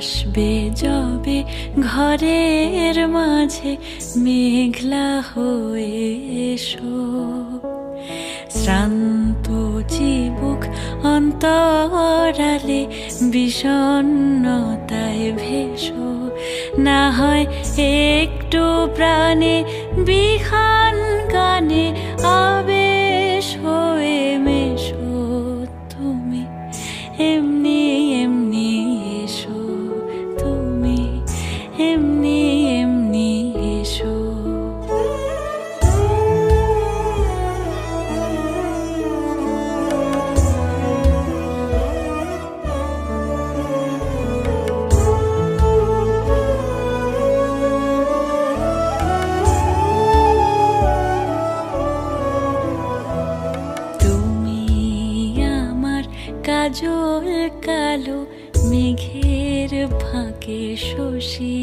আসবে যবে ঘরের মাঝে মেঘলা হয়ে এসো, শ্রান্ত চিবুক অন্তরালে বিষণ্ণতায় ভেসো, না হয় একটু প্রাণে বিহান গানে আবেশ হয়ে মেশো। তুমি এমনি এমনি এসো, তুমি এমনি এমনি এসো। কাজল কালো মেঘের ফাঁকে শশী।